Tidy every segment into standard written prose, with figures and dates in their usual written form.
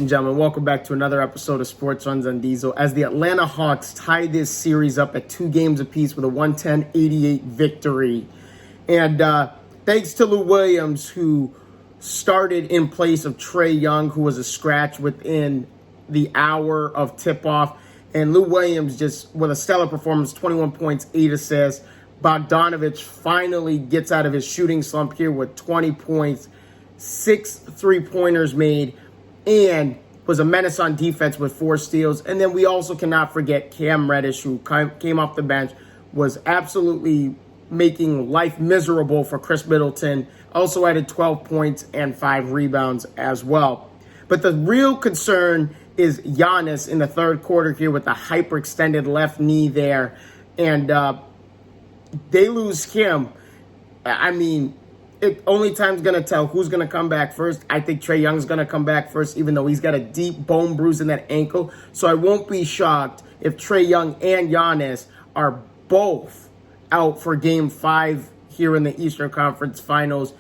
and gentlemen, welcome back to another episode of Sports Runs on Diesel as the Atlanta Hawks tie this series up at 2 games apiece with a 110-88 victory. And thanks to Lou Williams, who started in place of Trae Young, who was a scratch within the hour of tip-off. And Lou Williams just with a stellar performance, 21 points, 8 assists. Bogdanovich finally gets out of his shooting slump here with 20 points, 6 3-pointers made, and was a menace on defense with 4 steals. And then we also cannot forget Cam Reddish, who came off the bench, was absolutely making life miserable for Chris Middleton. Also added 12 points and 5 rebounds as well. But the real concern is Giannis in the third quarter here with a hyperextended left knee there. And they lose him. I mean, only time's going to tell who's going to come back first. I think Trae Young's going to come back first, even though he's got a deep bone bruise in that ankle. So I won't be shocked if Trae Young and Giannis are both out for Game 5 here in the Eastern Conference Finals.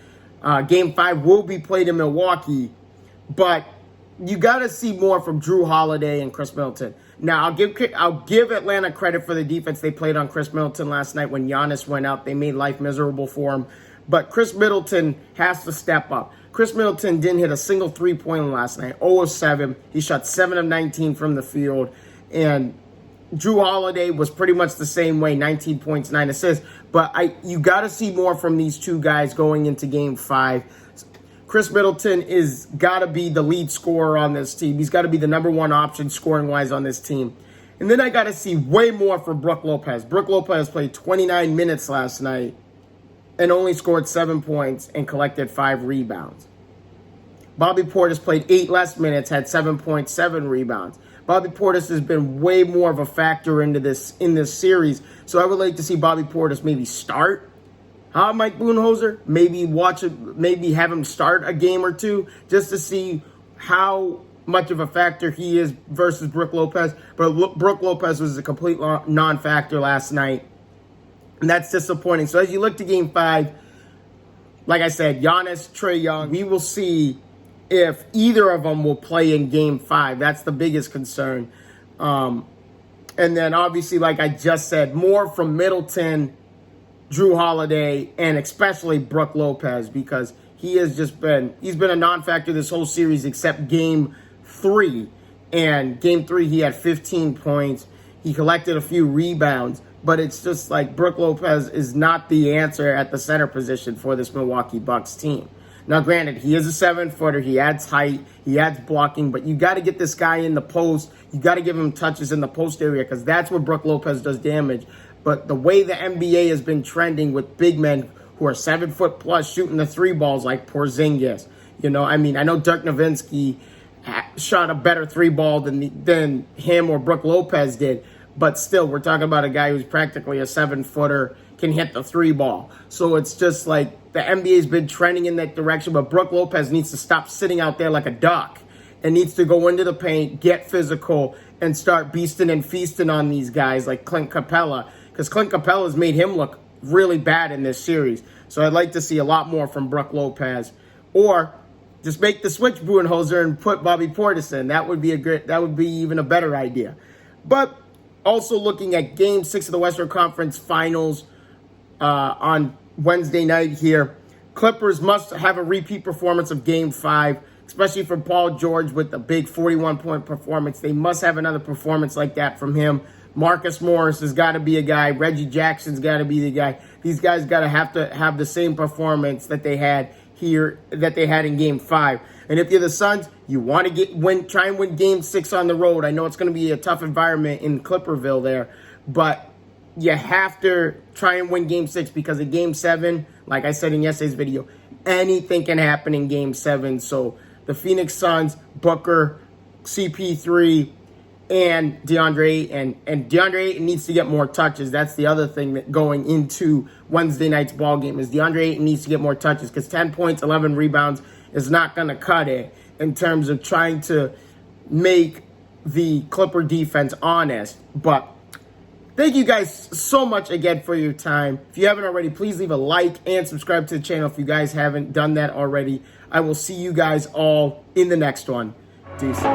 Game 5 will be played in Milwaukee, but you got to see more from Jrue Holiday and Chris Middleton. Now, I'll give Atlanta credit for the defense they played on Chris Middleton last night when Giannis went out. They made life miserable for him. But Chris Middleton has to step up. Chris Middleton didn't hit a single three-pointer last night, 0 of 7. He shot 7 of 19 from the field. And Jrue Holiday was pretty much the same way, 19 points, 9 assists. But you got to see more from these two guys going into Game 5. Chris Middleton is got to be the lead scorer on this team. He's got to be the number one option scoring-wise on this team. And then I got to see way more from Brook Lopez. Brook Lopez played 29 minutes last night and only scored 7 points and collected 5 rebounds. Bobby Portis played 8 less minutes, had 7.7 rebounds. Bobby Portis has been way more of a factor in this series, so I would like to see Bobby Portis maybe start. Mike Budenholzer? Maybe have him start a game or two just to see how much of a factor he is versus Brook Lopez. But Brook Lopez was a complete non-factor last night, and that's disappointing. So as you look to Game 5, like I said, Giannis, Trae Young, we will see if either of them will play in Game 5. That's the biggest concern. And then obviously, like I just said, more from Middleton, Jrue Holiday, and especially Brook Lopez, because he's been a non-factor this whole series except Game 3. And Game 3, he had 15 points. He collected a few rebounds. But it's just like Brook Lopez is not the answer at the center position for this Milwaukee Bucks team. Now, granted, he is a 7-footer. He adds height. He adds blocking. But you got to get this guy in the post. You got to give him touches in the post area because that's where Brook Lopez does damage. But the way the NBA has been trending with big men who are 7-foot plus shooting the 3 balls like Porzingis. I know Dirk Nowitzki shot a better 3 ball than him or Brook Lopez did. But still, we're talking about a guy who's practically a 7-footer, can hit the 3 ball. So it's just like the NBA's been trending in that direction. But Brook Lopez needs to stop sitting out there like a duck and needs to go into the paint, get physical, and start beasting and feasting on these guys like Clint Capella. Because Clint Capella has made him look really bad in this series. So I'd like to see a lot more from Brook Lopez. Or just make the switch, Budenholzer, and put Bobby Portis in. That would be even a better idea. But also looking at Game 6 of the Western Conference Finals on Wednesday night here. Clippers must have a repeat performance of Game 5, especially from Paul George with the big 41-point performance. They must have another performance like that from him. Marcus Morris has got to be a guy. Reggie Jackson's got to be the guy. These guys got to have the same performance that they had in Game 5. And if you're the Suns, you want to try and win Game 6 on the road. I know it's going to be a tough environment in Clipperville there, but you have to try and win Game 6 because in Game 7, like I said in yesterday's video, anything can happen in Game 7. So the Phoenix Suns, Booker, CP3, and DeAndre and DeAndre Ayton needs to get more touches. That's the other thing that going into Wednesday night's ball game is DeAndre Ayton needs to get more touches because 10 points, 11 rebounds is not going to cut it in terms of trying to make the Clipper defense honest. But thank you guys so much again for your time. If you haven't already, please leave a like and subscribe to the channel if you guys haven't done that already. I will see you guys all in the next one. Deuces.